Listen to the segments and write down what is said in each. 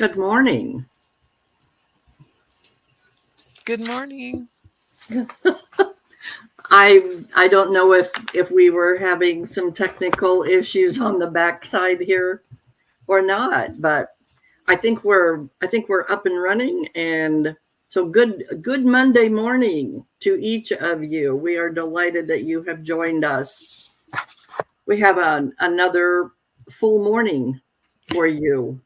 Good morning. Good morning. I don't know if we were having some technical issues on the backside here or not, but I think we're up and running, and so good Monday morning to each of you. We are delighted that you have joined us. We have another full morning for you,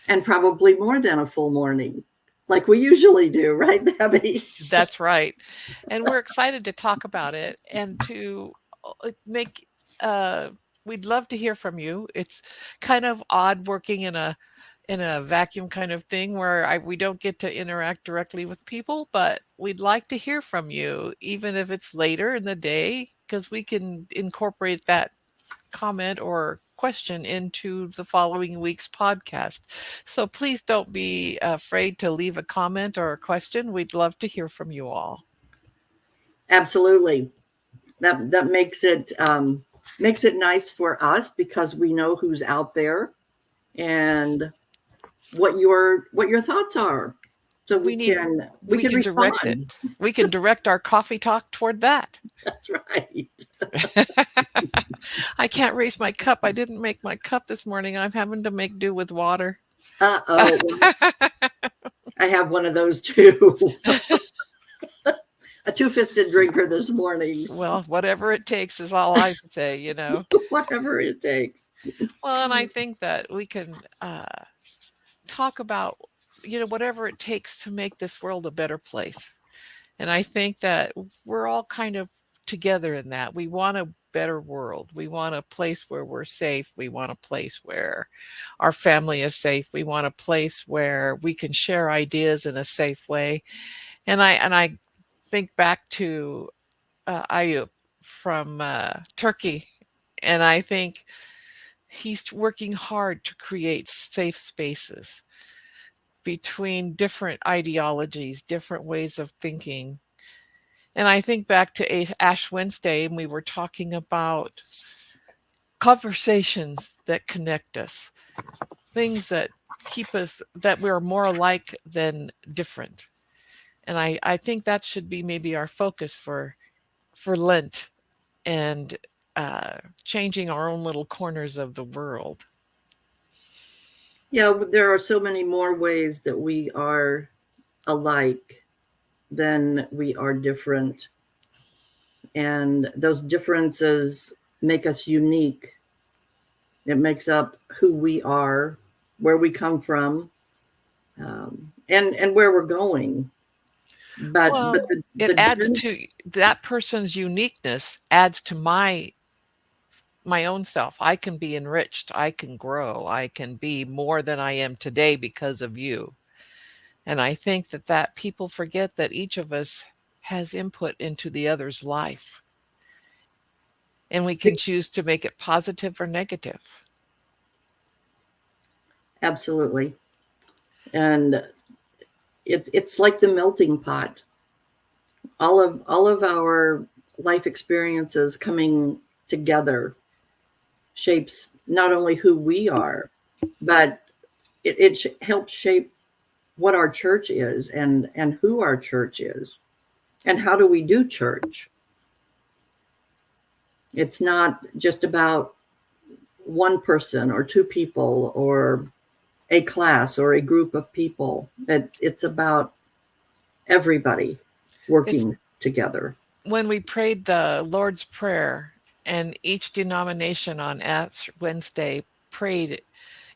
and probably more than a full morning, like we usually do, right, Debbie? That's right. And we're excited to talk about it and to make uh we'd love to hear from you. It's kind of odd working in a vacuum kind of thing where we don't get to interact directly with people, but we'd like to hear from you even if it's later in the day because we can incorporate that comment or question into the following week's podcast. So please don't be afraid to leave a comment or a question. We'd love to hear from you all. Absolutely. That makes it nice for us because we know who's out there and what your thoughts are, so we We need can we we can can direct it. respond. We can direct our coffee talk toward that. That's right. I can't raise my cup. I didn't make my cup this morning. I'm having to make do with water. Uh-oh. I have one of those too. A two-fisted drinker this morning. Well, whatever it takes is all I say. Whatever it takes. Well, and I think that we can talk about, whatever it takes to make this world a better place. And I think that we're all kind of together in that. We want a better world. We want a place where we're safe. We want a place where our family is safe. We want a place where we can share ideas in a safe way. And I think back to Ayub from Turkey, and I think he's working hard to create safe spaces between different ideologies, different ways of thinking. And I think back to Ash Wednesday, and we were talking about conversations that connect us, things that keep us, that we're more alike than different. And I think that should be maybe our focus for Lent and changing our own little corners of the world. Yeah, there are so many more ways that we are alike than we are different, and those differences make us unique. It makes up who we are, where we come from, and where we're going. But Well, it the adds to that person's uniqueness, adds to my own self. I can be enriched, I can grow, I can be more than I am today because of you. And I think that people forget that each of us has input into the other's life, and we can choose to make it positive or negative. absolutely, and it's like the melting pot. All of our life experiences coming together shapes not only who we are, but it helps shape what our church is, and who our church is, and how do we do church. It's not just about one person or two people or a class or a group of people. It's about everybody It's working together. when we prayed the Lord's Prayer, and each denomination on Ash Wednesday prayed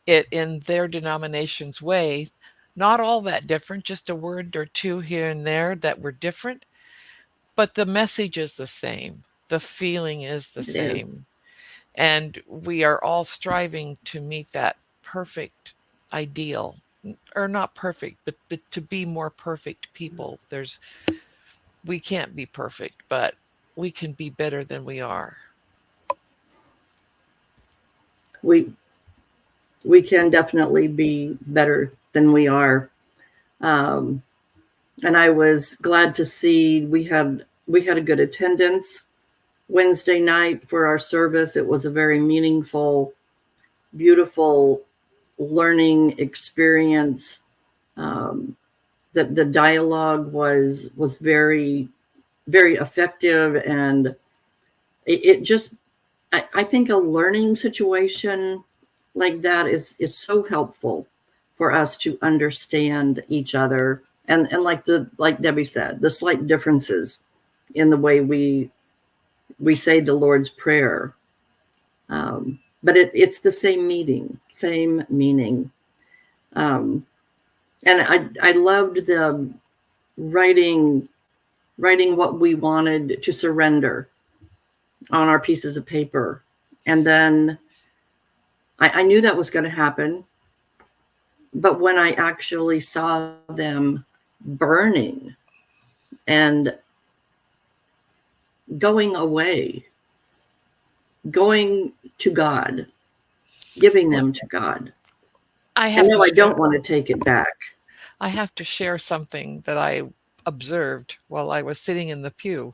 it in their denomination's way, not all that different, just a word or two here and there that were different, but the message is the same. The feeling is the It is. same. And we are all striving to meet that perfect ideal, or not perfect, but to be more perfect people. We can't be perfect, but we can be better than we are. We we can definitely be better than we are. Um, and I was glad to see we had a good attendance Wednesday night for our service. It was a very meaningful, beautiful learning experience. Um, the dialogue was very very effective, and it just I think a learning situation like that is so helpful for us to understand each other, and like Debbie said, the slight differences in the way we say the Lord's Prayer. But it's the same same meaning. Um, and I loved the writing what we wanted to surrender on our pieces of paper. And then I knew that was going to happen. But when I actually saw them burning and going away, going to God, giving Well, them to God, I I have know to I share. don't want to take it back. I have to share something that I observed while I was sitting in the pew.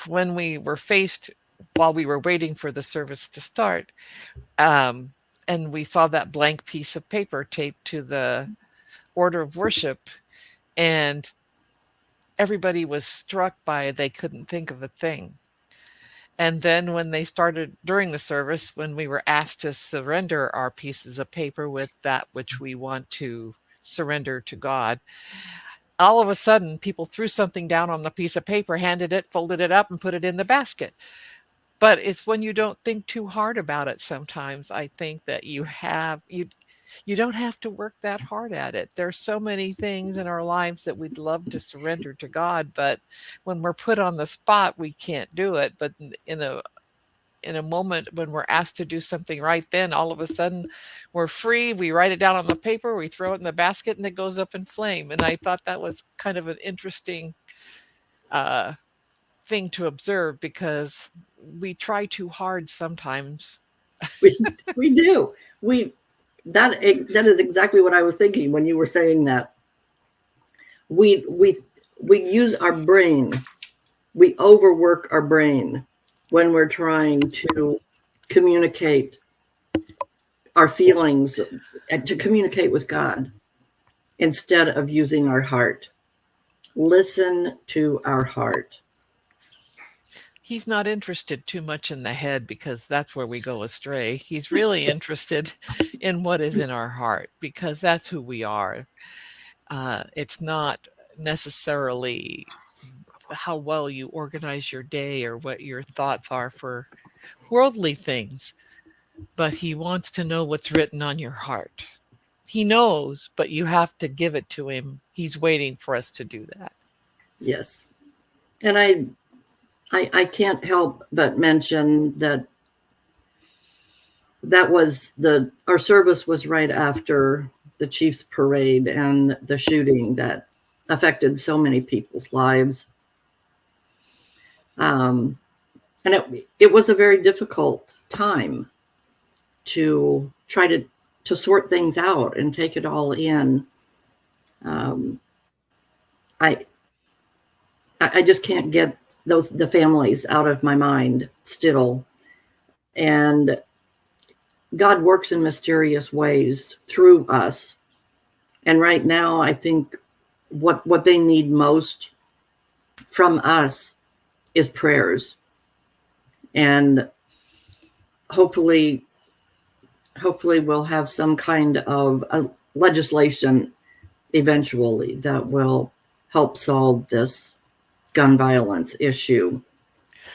When we were faced, while we were waiting for the service to start, um, and we saw that blank piece of paper taped to the order of worship, and everybody was struck by they couldn't think of a thing. And then when they started during the service, when we were asked to surrender our pieces of paper with that which we want to surrender to God, all of a sudden people threw something down on the piece of paper, handed it, folded it up, and put it in the basket. But it's when you don't think too hard about it sometimes, I think that you don't have to work that hard at it. There's so many things in our lives that we'd love to surrender to God, but when we're put on the spot, we can't do it. But in a moment when we're asked to do something right then, all of a sudden we're free. We write it down on the paper, we throw it in the basket, and it goes up in flame. And I thought that was kind of an interesting uh, thing to observe, because we try too hard sometimes. We we do. We that is exactly what I was thinking when you were saying that. We we we use our brain. We overwork our brain when we're trying to communicate our feelings and to communicate with God instead of using our heart. Listen to our heart. He's not interested too much in the head, because that's where we go astray. He's really interested in what is in our heart, because that's who we are. It's not necessarily how well you organize your day or what your thoughts are for worldly things, but he wants to know what's written on your heart. He knows, but you have to give it to him. He's waiting for us to do that. Yes. And I can't help but mention that our service was right after the Chiefs parade and the shooting that affected so many people's lives. Um, and it was a very difficult time to try to sort things out and take it all in. Um, I I just can't get the families out of my mind still. And God works in mysterious ways through us. And right now, I think what they need most from us is prayers. And hopefully, we'll have some kind of a legislation eventually that will help solve this gun violence issue.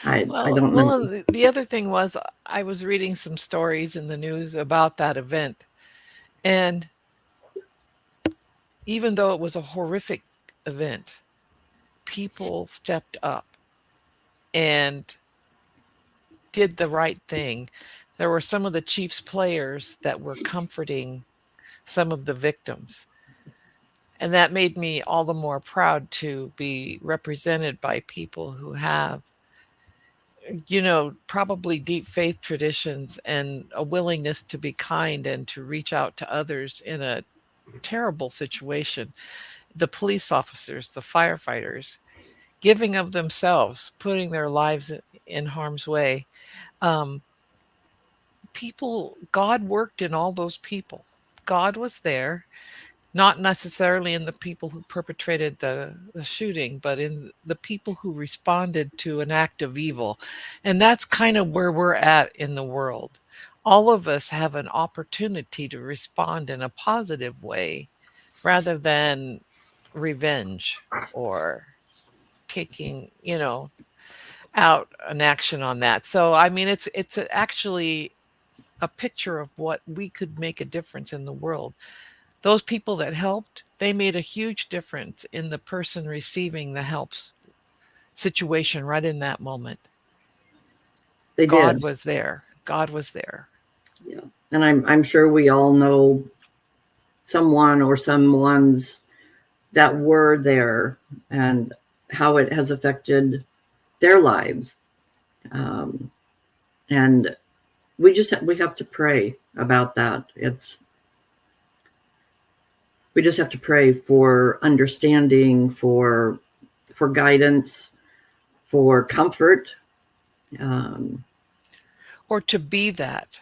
I don't know. And the other thing was, I was reading some stories in the news about that event, and even though it was a horrific event, people stepped up and did the right thing. There were some of the Chiefs players that were comforting some of the victims. And that made me all the more proud to be represented by people who have, probably deep faith traditions and a willingness to be kind and to reach out to others in a terrible situation. The police officers, the firefighters, giving of themselves, putting their lives in harm's way. Um, God worked in all those people. God was there, not necessarily in the people who perpetrated the shooting, but in the people who responded to an act of evil. And that's kind of where we're at in the world. All of us have an opportunity to respond in a positive way rather than revenge or taking, out an action on that. So I mean actually a picture of what we could make a difference in the world. Those people that helped, they made a huge difference in the person receiving the helps situation right in that moment. They God did. was there. God was there. Yeah. And I'm sure we all know someone or someones that were there and how it has affected their lives. Um, and we have to pray about that. We just have to pray for understanding, for guidance, for comfort. Um, Or to be that,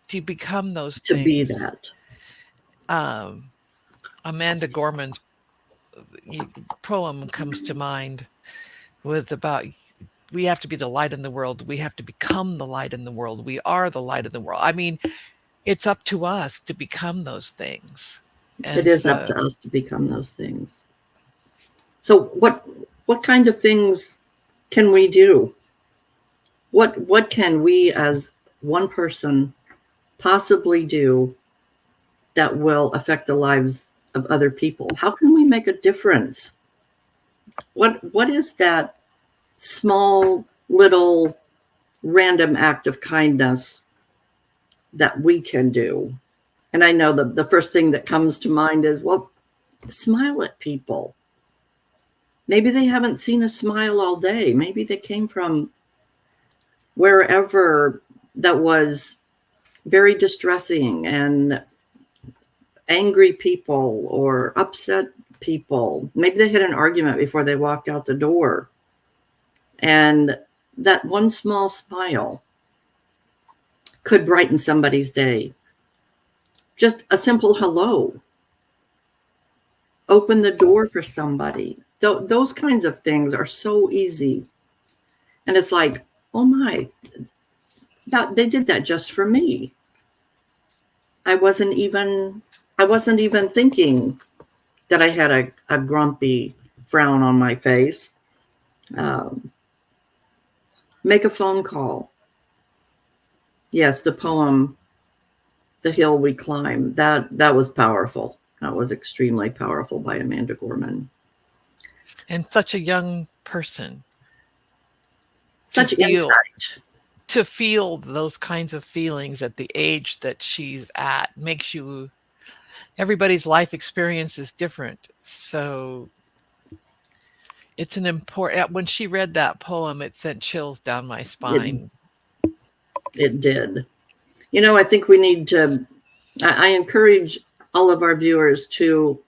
to become those to be things. that. Amanda Gorman's poem comes to mind with about we have to be the light in the world. We have to become the light in the world. We are the light in the world. I mean, it's up to us to become those things. It And is up so to us to become those things. So what kind of things can we do? What can we as one person possibly do that will affect the lives of other people? How can we make a difference? What is that small little random act of kindness that we can do? And I know the first thing that comes to mind is, well, smile at people. Maybe they haven't seen a smile all day. Maybe they came from wherever that was very distressing and angry people or upset people. Maybe they had an argument before they walked out the door. And that one small smile could brighten somebody's day. Just a simple hello. Open the door for somebody. Those kinds of things are so easy. And it's like, oh my, that they did that just for me. I wasn't even thinking that I had a grumpy frown on my face. Um, make a phone call. Yes, the poem "The Hill We Climb" that was powerful. That was extremely powerful by Amanda Gorman. and such a young person to Such insight. feel those kinds of feelings at the age that she's at makes you everybody's life experience is different. So it's an important when she read that poem, it sent chills down my It spine. it did. I think we need to. I encourage all of our viewers to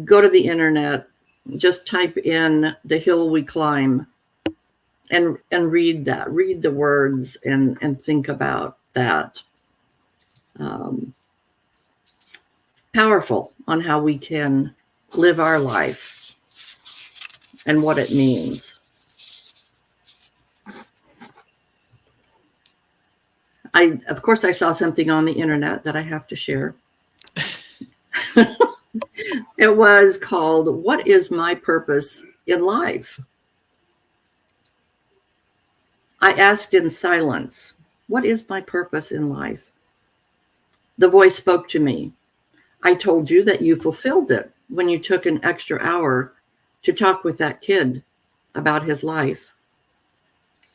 go to the internet, just type in "The Hill We Climb" and read that. Read the words and think about that. Um, Powerful on how we can live our life and what it means. Of course, I saw something on the internet that I have to share. It was called, "What is my purpose in life?" I asked in silence, "What is my purpose in life?" The voice spoke to me. "I told you that you fulfilled it when you took an extra hour to talk with that kid about his life,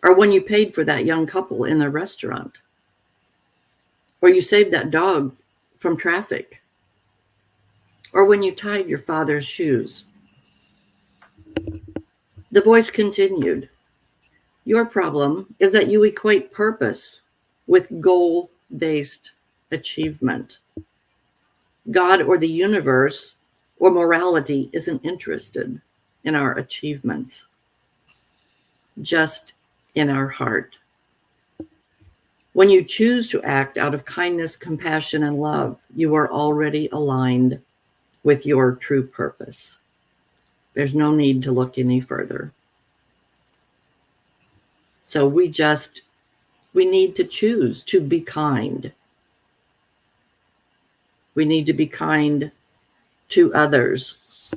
or when you paid for that young couple in the restaurant, or you saved that dog from traffic, or when you tied your father's shoes." The voice continued, "Your problem is that you equate purpose with goal-based achievement. God or the universe or morality isn't interested in our achievements, just in our heart." When you choose to act out of kindness, compassion, and love, you are already aligned with your true purpose. There's no need to look any further. So we need to choose to be kind. We need to be kind to others.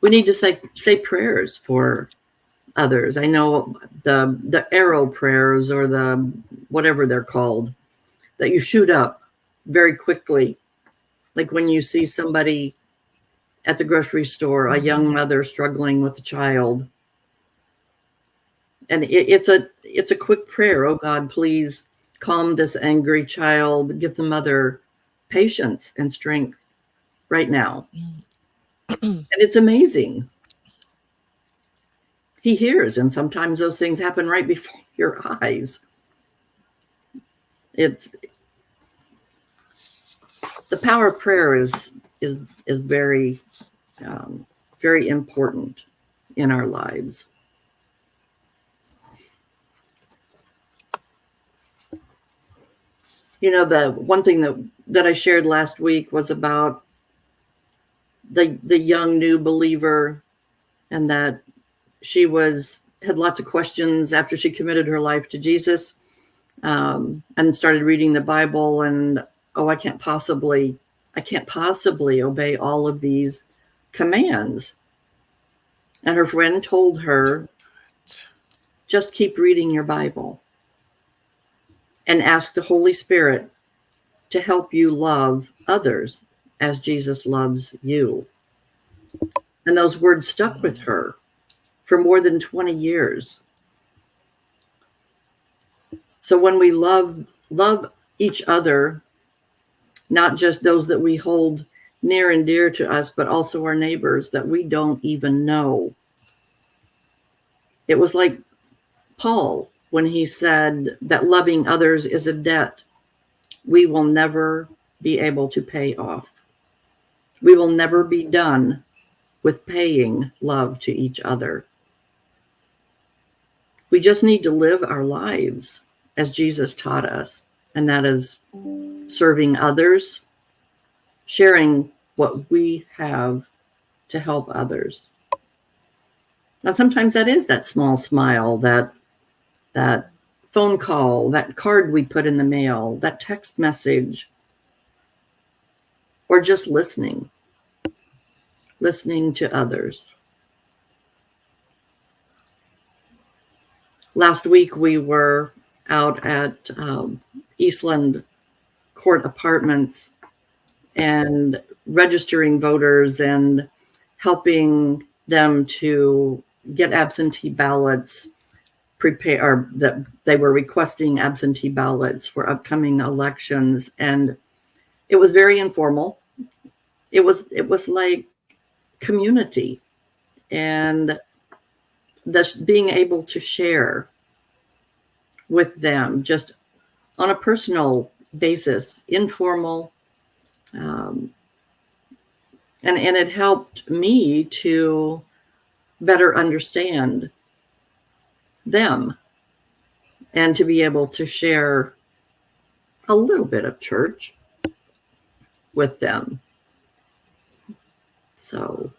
We need to say prayers for others. I know the arrow prayers, or the whatever they're called, that you shoot up very quickly. Like when you see somebody at the grocery store, a young mother struggling with a child. And it's a quick prayer. Oh God, please calm this angry child. Give the mother patience and strength right now. And it's amazing. He hears, and sometimes those things happen right before your eyes. It's the power of prayer is very very important in our lives. You know, the one thing that I shared last week was about the young new believer, and that she had lots of questions after she committed her life to Jesus, and started reading the Bible, and I can't possibly obey all of these commands. And her friend told her, just keep reading your Bible and ask the Holy Spirit to help you love others as Jesus loves you. And those words stuck with her for more than 20 years. So when we love each other, not just those that we hold near and dear to us, but also our neighbors that we don't even know. It was like Paul when he said that loving others is a debt we will never be able to pay off. We will never be done with paying love to each other. We just need to live our lives as Jesus taught us, and that is serving others, sharing what we have to help others. Now, sometimes that is that small smile, that phone call, that card we put in the mail, that text message, or just listening to others. Last week, we were out at Eastland Court Apartments and registering voters and helping them to get absentee ballots or that they were requesting absentee ballots for upcoming elections. And it was very informal. It was like community, and this being able to share with them just on a personal basis, informal. And it helped me to better understand them and to be able to share a little bit of church with them. So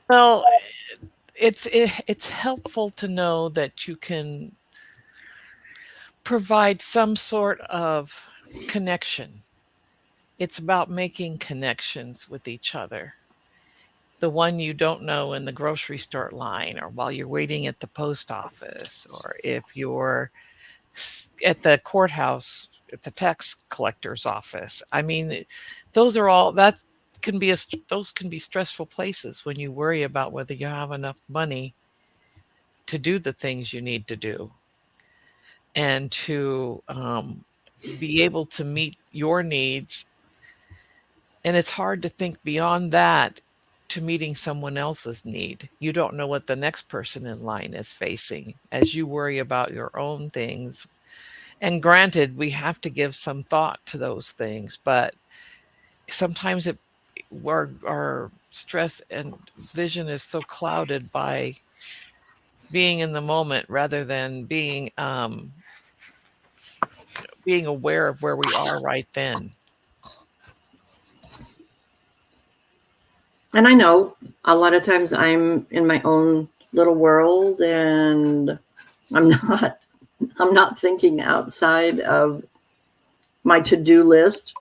well, it's helpful to know that you can provide some sort of connection. It's about making connections with each other. The one you don't know in the grocery store line, or while you're waiting at the post office, or if you're at the courthouse, at the tax collector's office. I mean, those are all, those can be stressful places when you worry about whether you have enough money to do the things you need to do, and to be able to meet your needs. And it's hard to think beyond that to meeting someone else's need. You don't know what the next person in line is facing as you worry about your own things. And granted, we have to give some thought to those things, but sometimes our stress and vision is so clouded by being in the moment rather than being aware of where we are right then. And I know a lot of times I'm in my own little world and I'm not I'm not thinking outside of my to-do list.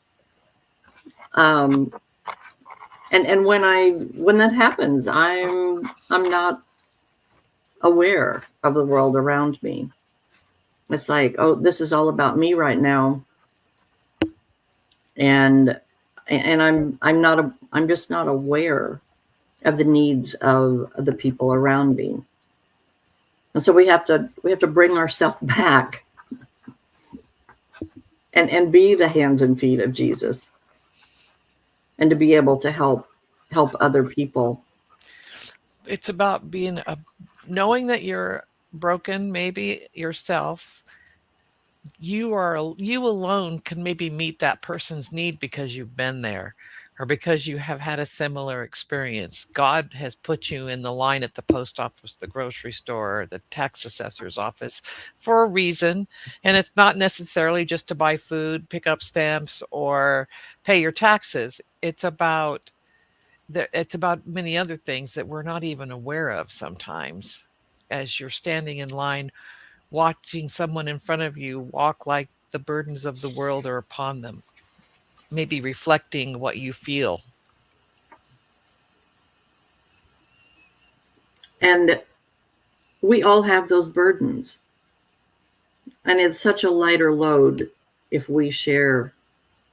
Um, and when that happens, I'm not aware of the world around me. It's like, oh, this is all about me right now, and I'm just not aware of the needs of the people around me. And so we have to bring ourselves back and be the hands and feet of Jesus, and to be able to help other people. It's about knowing that you're broken, maybe yourself. You alone can maybe meet that person's need because you've been there or because you have had a similar experience. God has put you in the line at the post office, the grocery store, the tax assessor's office for a reason. And it's not necessarily just to buy food, pick up stamps, or pay your taxes. It's about many other things that we're not even aware of sometimes. As you're standing in line, watching someone in front of you walk like the burdens of the world are upon them, maybe reflecting what you feel. And we all have those burdens, and it's such a lighter load if we share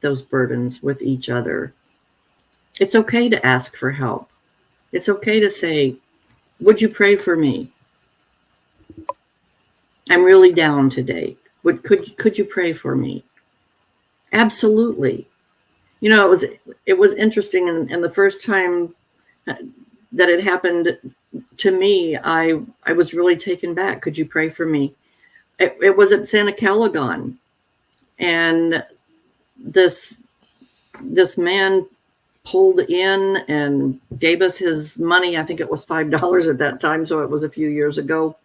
those burdens with each other. It's okay to ask for help. It's okay to say, would you pray for me? I'm really down today. Could you pray for me? Absolutely. It was interesting, and the first time that it happened to me, I was really taken back. Could you pray for me? It was at Santa Calagon, and this this man pulled in and gave us his money. I think it was $5 at that time, so it was a few years ago.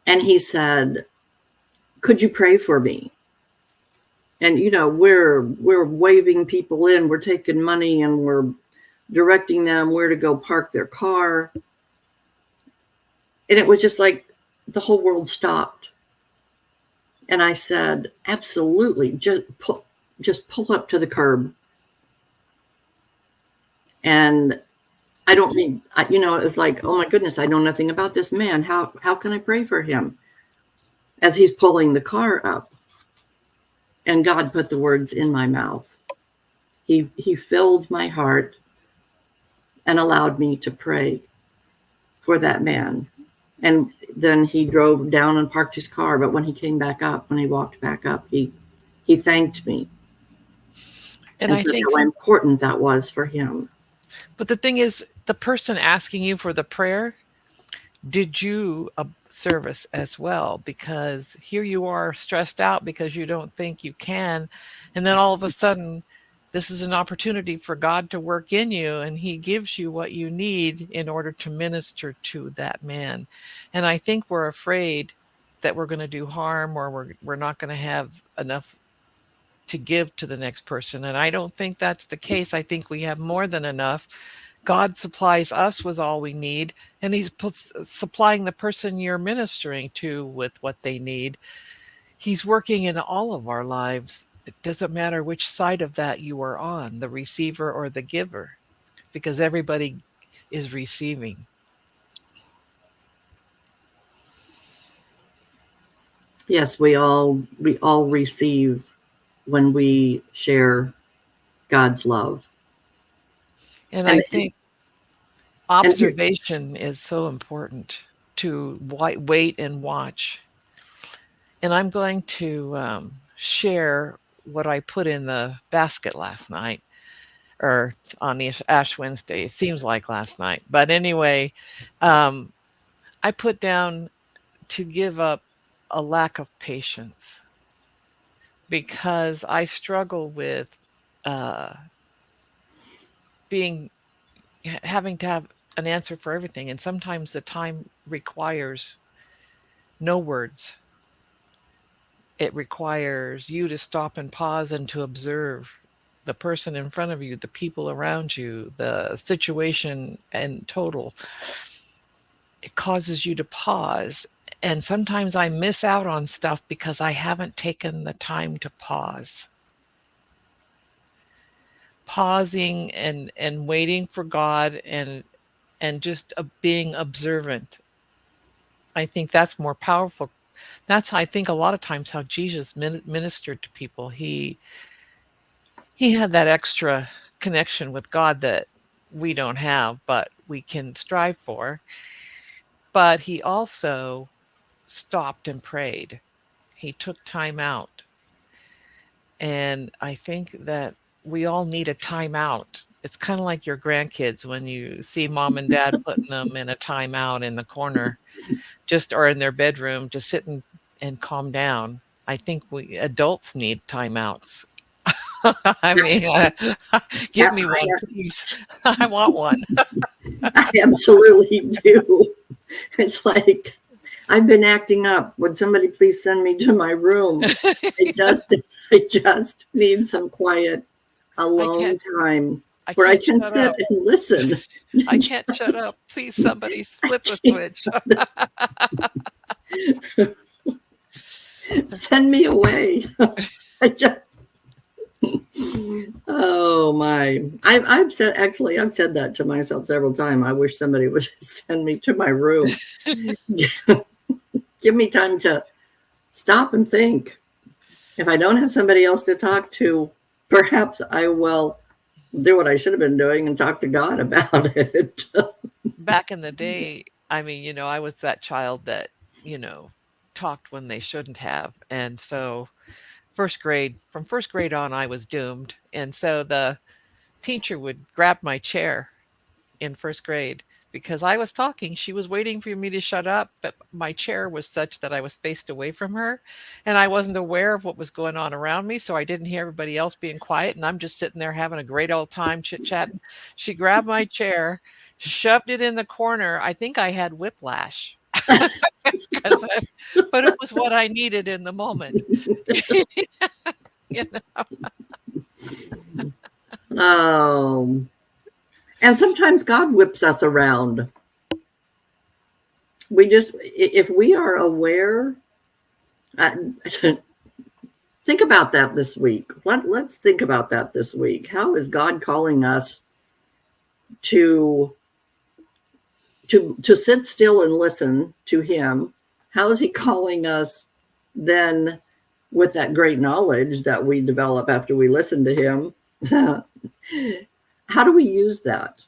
And he said, "Could you pray for me?" And we're waving people in, we're taking money, and we're directing them where to go park their car. And it was just like the whole world stopped. And I said, absolutely, just pull up to the curb. And I don't mean, it was like, oh my goodness, I know nothing about this man. How can I pray for him? As he's pulling the car up. And God put the words in my mouth. He filled my heart and allowed me to pray for that man. And then he drove down and parked his car. But when he came back up, when he walked back up, he thanked me And and I said think, how important that was for him. but the thing is, the person asking you for the prayer, did you a service as well? Because here you are stressed out because you don't think you can. And then all of a sudden, this is an opportunity for God to work in you, and He gives you what you need in order to minister to that man. And I think we're afraid that we're going to do harm, or we're not going to have enough to give to the next person. And I don't think that's the case. I think we have more than enough. God supplies us with all we need, and He's supplying the person you're ministering to with what they need. He's working in all of our lives. It doesn't matter which side of that you are on, the receiver or the giver, because everybody is receiving. Yes, we all receive when we share God's love. And I And think and here, observation is so important, to wait and watch. And I'm going to share what I put in the basket last night, or on the Ash Wednesday. It seems like last night. But anyway, um, I put down to give up a lack of patience, because I struggle with uh, being having to have an answer for everything. And sometimes the time requires no words. It requires you to stop and pause and to observe the person in front of you, the people around you, the situation in total. It causes you to pause. And sometimes I miss out on stuff because I haven't taken the time to pause. Pausing and waiting for God and just being observant. I think that's more powerful. That's, I think, a lot of times how Jesus ministered to people. He had that extra connection with God that we don't have, but we can strive for. But he also stopped and prayed. He took time out. And I think that we all need a time out. It's kind of like your grandkids when you see mom and dad putting them in a timeout in the corner, just or in their bedroom, just sit and calm down. I think we adults need timeouts. I mean, give me one, please. I want one. I absolutely do. It's like I've been acting up. Would somebody please send me to my room? I just need some quiet, alone time I where I can't can shut sit up. and listen. I can't shut up. Please, somebody flip a switch. Send me away. I just, oh my! I've said that to myself several times. I wish somebody would just send me to my room. Give me time to stop and think. If I don't have somebody else to talk to, perhaps I will do what I should have been doing and talk to God about it. Back in the day, I mean, I was that child that, talked when they shouldn't have. And so from first grade on, I was doomed. And so the teacher would grab my chair in first grade because I was talking. She was waiting for me to shut up, but my chair was such that I was faced away from her and I wasn't aware of what was going on around me. So I didn't hear everybody else being quiet. And I'm just sitting there having a great old time chit chatting. She grabbed my chair, shoved it in the corner. I think I had whiplash. But it was what I needed in the moment. you know? Oh, and sometimes God whips us around. If we are aware, uh, think about that this week. Let's think about that this week. How is God calling us to sit still and listen to Him? How is He calling us then, with that great knowledge that we develop after we listen to Him? How do we use that?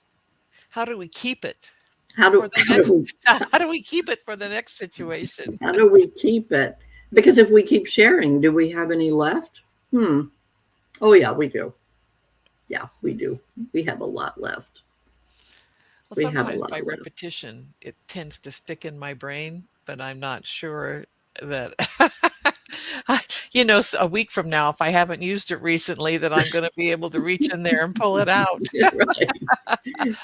How do we keep it How for do the next? How do we keep it for the next situation? how do we keep it? Because if we keep sharing, do we have any left? Oh yeah, we do. Yeah, we do. We have a lot left. Well, We have a sometimes lot by left. repetition, it tends to stick in my brain, but I'm not sure that, a week from now, if I haven't used it recently, that I'm going to be able to reach in there and pull it out. Right.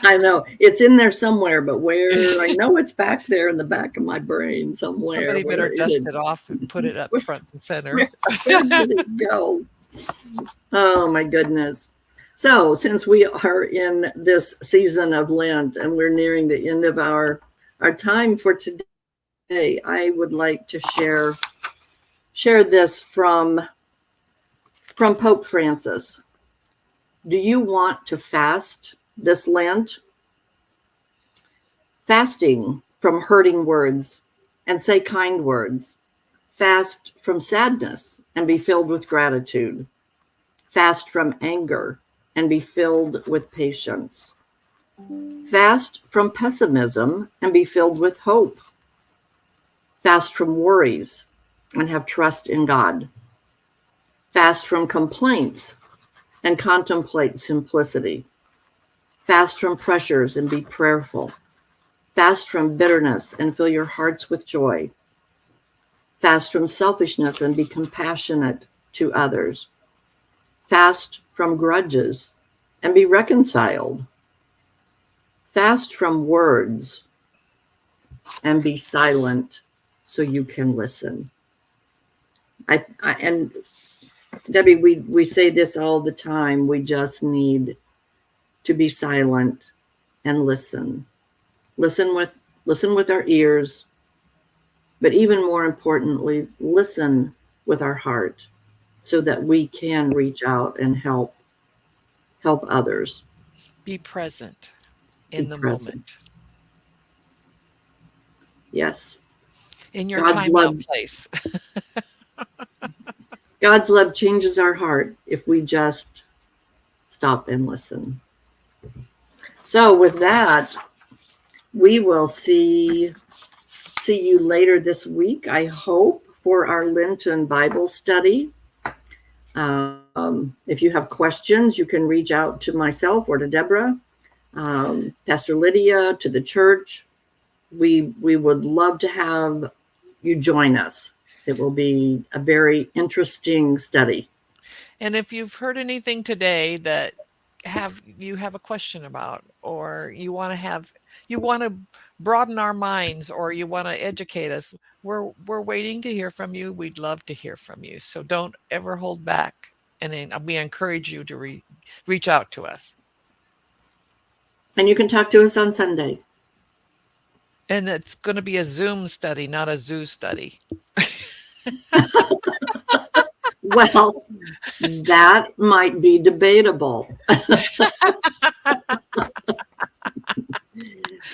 I know it's in there somewhere, but where? I know it's back there in the back of my brain somewhere. Somebody better Where dust it off and put it up front and center. where did it go? Oh my goodness. So since we are in this season of Lent and we're nearing the end of our time for today, I would like to share this from Pope Francis. Do you want to fast this Lent? Fasting from hurting words and say kind words. Fast from sadness and be filled with gratitude. Fast from anger and be filled with patience. Fast from pessimism and be filled with hope. Fast from worries and have trust in God. Fast from complaints and contemplate simplicity. Fast from pressures and be prayerful. Fast from bitterness and fill your hearts with joy. Fast from selfishness and be compassionate to others. Fast from grudges and be reconciled. Fast from words and be silent so you can listen. And Debbie, we say this all the time. We just need to be silent and listen. Listen with our ears, but even more importantly, listen with our heart so that we can reach out and help others. Be present Be in the present. moment, Yes. in your God's timeout love place. God's love changes our heart if we just stop and listen. So with that, we will see you later this week, I hope, for our Lenten Bible study. If you have questions, you can reach out to myself or to Deborah, Pastor Lydia, to the church. We would love to have you join us. It will be a very interesting study. And if you've heard anything today that you have a question about, or you want to broaden our minds, or you want to educate us, we're waiting to hear from you. We'd love to hear from you. So don't ever hold back, and then we encourage you to reach out to us. And you can talk to us on Sunday. And it's going to be a Zoom study, not a zoo study. Well, that might be debatable.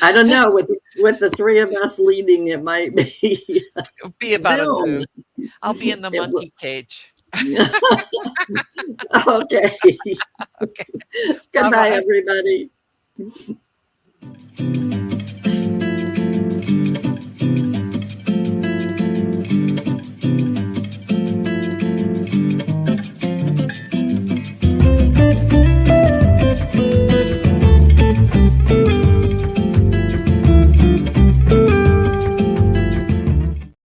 I don't know. With the three of us leading, it might be. It'll be about Zoom. a zoo. I'll be in the monkey cage. Okay. Okay. Goodbye, Bye-bye. everybody.